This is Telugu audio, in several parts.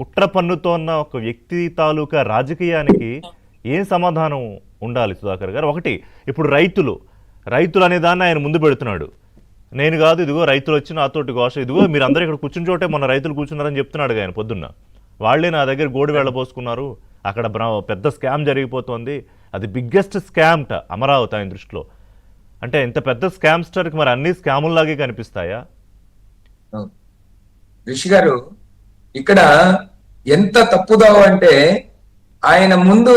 కుట్ర పన్నుతోన్న ఒక వ్యక్తి తాలూకా రాజకీయానికి ఏం సమాధానం ఉండాలి సుధాకర్ గారు? ఒకటి, ఇప్పుడు రైతులు అనే దాన్ని ఆయన ముందు పెడుతున్నాడు. నేను కాదు, ఇదిగో రైతులు వచ్చి నాతోటి ఘోష, ఇదిగో మీరు అందరూ ఇక్కడ కూర్చుని చోటే మొన్న రైతులు కూర్చున్నారని చెప్తున్నాడు ఆయన పొద్దున్న. వాళ్ళే నా దగ్గర గోడు వెళ్ళబోసుకున్నారు, అక్కడ పెద్ద స్కామ్ జరిగిపోతుంది, అది బిగ్గెస్ట్ స్కామ్ అమరావతి ఆయన దృష్టిలో. అంటే ఇంత పెద్ద స్కామ్స్టర్కి మరి అన్ని స్కాముల్లాగే కనిపిస్తాయా? రిషి గారు, ఇక్కడ ఎంత తప్పుదావు అంటే, ఆయన ముందు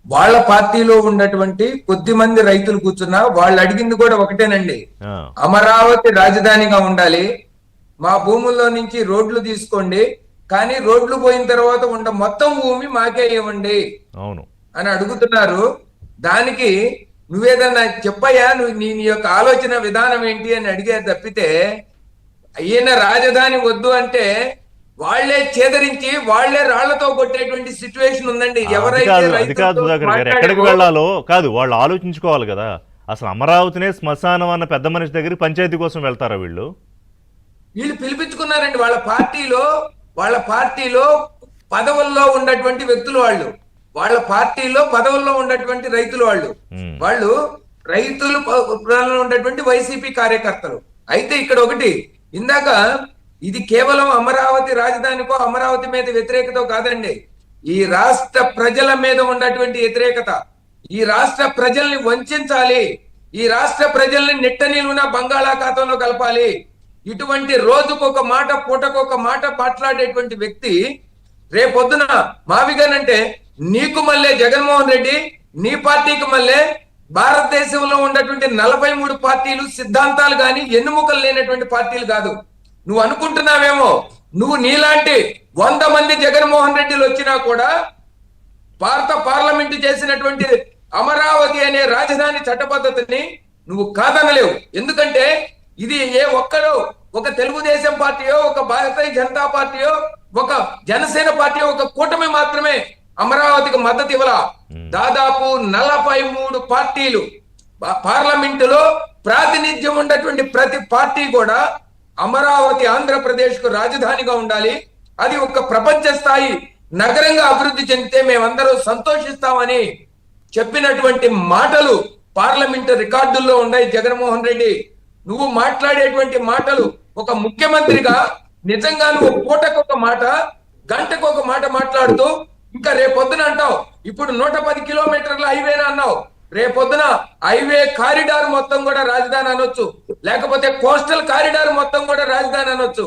వాళ్ళ పార్టీలో ఉన్నటువంటి కొద్ది మంది రైతులు కూర్చున్నా వాళ్ళు అడిగింది కూడా ఒకటేనండి, అమరావతి రాజధానిగా ఉండాలి, మా భూముల్లో నుంచి రోడ్లు తీసుకోండి, కానీ రోడ్లు పోయిన తర్వాత ఉండ మొత్తం భూమి మాకే ఇవ్వండి అని అడుగుతున్నారు. దానికి నువ్వేదన్నా చెప్పయ్యా, నీ యొక్క ఆలోచన విధానం ఏంటి అని అడిగే తప్పితే, ఈయన రాజధాని వద్దు అంటే వాళ్లే చేదరించి వాళ్లే రాళ్లతో కొట్టేటువంటి సిచ్యువేషన్ ఉందండి. ఎవరైతే ఎక్కడికి వెళ్ళాలో కాదు వాళ్ళు ఆలోచించుకోవాలి కదా. అసలు అమరావతినే శ్మశానం అన్న పెద్ద మనిషి దగ్గరికి పంచాయతీ కోసం వెళ్తారా వీళ్ళు పిలిపించుకున్నారండి. వాళ్ళ పార్టీలో పదవుల్లో ఉన్నటువంటి వ్యక్తులు, వాళ్ళ పార్టీలో పదవుల్లో ఉన్నటువంటి రైతులు, వాళ్ళు రైతులు ఉన్నటువంటి వైసీపీ కార్యకర్తలు. అయితే ఇక్కడ ఒకటి, ఇందాక ఇది కేవలం అమరావతి రాజధానికో అమరావతి మీద వ్యతిరేకత కాదండి, ఈ రాష్ట్ర ప్రజల మీద ఉన్నటువంటి వ్యతిరేకత. ఈ రాష్ట్ర ప్రజల్ని వంచాలి, ఈ రాష్ట్ర ప్రజల్ని నిట్ట నిలువున బంగాళాఖాతంలో కలపాలి. ఇటువంటి రోజుకొక మాట పూటకొక మాట మాట్లాడేటువంటి వ్యక్తి రేపొద్దున మావిగానంటే నీకు మళ్ళీ జగన్మోహన్ రెడ్డి, నీ పార్టీకి మళ్ళీ భారతదేశంలో ఉన్నటువంటి 43 పార్టీలు సిద్ధాంతాలు గాని ఎన్నుముకలు లేనటువంటి పార్టీలు కాదు. నువ్వు అనుకుంటున్నావేమో, నువ్వు నీలాంటి 100 మంది జగన్మోహన్ రెడ్డిలు వచ్చినా కూడా భారత పార్లమెంటు చేసినటువంటి అమరావతి అనే రాజధాని చట్టబద్ధతని నువ్వు కాదనలేవు. ఎందుకంటే ఇది ఏ ఒక్కడో, ఒక తెలుగుదేశం పార్టీయో, ఒక భారతీయ జనతా పార్టీయో, ఒక జనసేన పార్టీయో, ఒక కూటమి మాత్రమే అమరావతికి మద్దతు ఇవ్వాల. దాదాపు 43 పార్టీలు పార్లమెంటులో ప్రాతినిధ్యం ఉన్నటువంటి ప్రతి పార్టీ కూడా అమరావతి ఆంధ్రప్రదేశ్ కు రాజధానిగా ఉండాలి, అది ఒక ప్రపంచ స్థాయి నగరంగా అభివృద్ధి చెందితే మేమందరూ సంతోషిస్తామని చెప్పినటువంటి మాటలు పార్లమెంటు రికార్డుల్లో ఉన్నాయి. జగన్మోహన్ రెడ్డి, నువ్వు మాట్లాడేటువంటి మాటలు ఒక ముఖ్యమంత్రిగా నిజంగా నువ్వు పూటకొక మాట, గంటకొక మాట మాట్లాడుతూ ఇంకా రేపొద్దున అంటావు ఇప్పుడు 110 కిలోమీటర్ల హైవేనా అన్నావు, రేపొద్దున హైవే కారిడార్ మొత్తం కూడా రాజధాని అనొచ్చు, లేకపోతే కోస్టల్ కారిడార్ మొత్తం కూడా రాజధాని అనొచ్చు.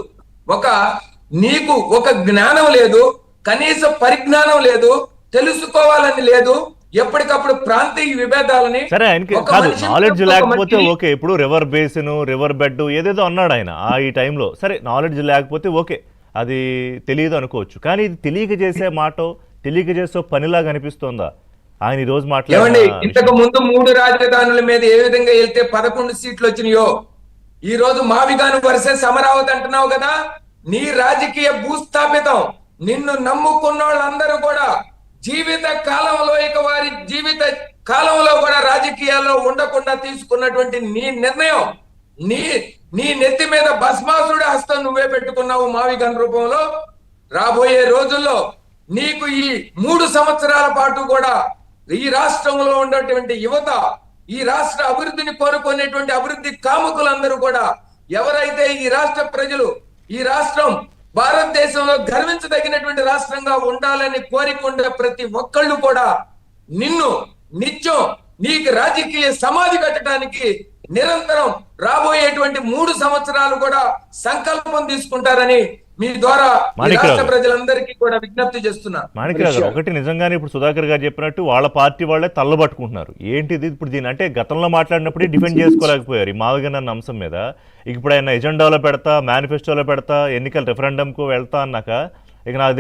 నీకు ఒక జ్ఞానం లేదు, కనీస పరిజ్ఞానం లేదు, తెలుసుకోవాలని లేదు. ఎప్పటికప్పుడు ప్రాంతీయ విభేదాలని సరే ఆయనకి కాదు, నాలెడ్జ్ లేకపోతే ఓకే. ఇప్పుడు రివర్ బేసిన్, రివర్ బెడ్ ఏదేదో అన్నాడు ఆయన ఈ టైంలో. సరే నాలెడ్జ్ లేకపోతే ఓకే, అది తెలియదు అనుకోవచ్చు. కానీ ఇది తెలియక చేసే మాట, తెలియక చేసే పనిలాగా అనిపిస్తోందా ఆయన ఈ రోజు మాట్లాడండి? ఇంతకు ముందు 3 రాజధానుల మీద ఏ విధంగా వెళ్తే 11 సీట్లు వచ్చినాయో, ఈ రోజు మావిగాను వర్సెస్ అమరావతి అంటున్నావు కదా. నీ రాజకీయ భూస్థాపితం, నిన్ను నమ్ముకున్న వాళ్ళందరూ కూడా జీవిత కాలంలో, ఇక వారి జీవిత కాలంలో కూడా రాజకీయాల్లో ఉండకుండా తీసుకున్నటువంటి నీ నిర్ణయం, నీ నెత్తి మీద భస్మాసుడి హస్తం నువ్వే పెట్టుకున్నావు మావిగాన్ రూపంలో. రాబోయే రోజుల్లో నీకు ఈ 3 సంవత్సరాల పాటు కూడా ఈ రాష్ట్రంలో ఉన్నటువంటి యువత, ఈ రాష్ట్ర అభివృద్ధిని కోరుకునేటువంటి అభివృద్ధి కాముకులందరూ కూడా, ఎవరైతే ఈ రాష్ట్ర ప్రజలు, ఈ రాష్ట్రం భారతదేశంలో గర్వించదగినటువంటి రాష్ట్రంగా ఉండాలని కోరికుండే ప్రతి ఒక్కళ్ళు కూడా నిన్ను నిత్యం నీకు రాజకీయ సమాధి కట్టడానికి నిరంతరం రాబోయేటువంటి 3 సంవత్సరాలు కూడా సంకల్పం తీసుకుంటారని మీ ద్వారా రాష్ట్ర ప్రజలందరికీ కూడా విజ్ఞప్తి చేస్తున్నా. మాణిక్యరావు గారు, ఒకటి నిజంగానే ఇప్పుడు సుధాకర్ గారు చెప్పినట్టు వాళ్ళ పార్టీ వాళ్ళే తల్లబట్టుకుంటున్నారు. ఏంటిది ఇప్పుడు దీని అంటే గతంలో మాట్లాడినప్పుడే డిఫెండ్ చేసుకోలేకపోయారు ఈ మావిగన్ అన్న అంశం మీద. ఇప్పుడు ఆయన ఎజెండాలో పెడతా, మేనిఫెస్టోలో పెడతా, ఎన్నికల రెఫరెండంకు వెళ్తా అన్నాక ఇక నాకు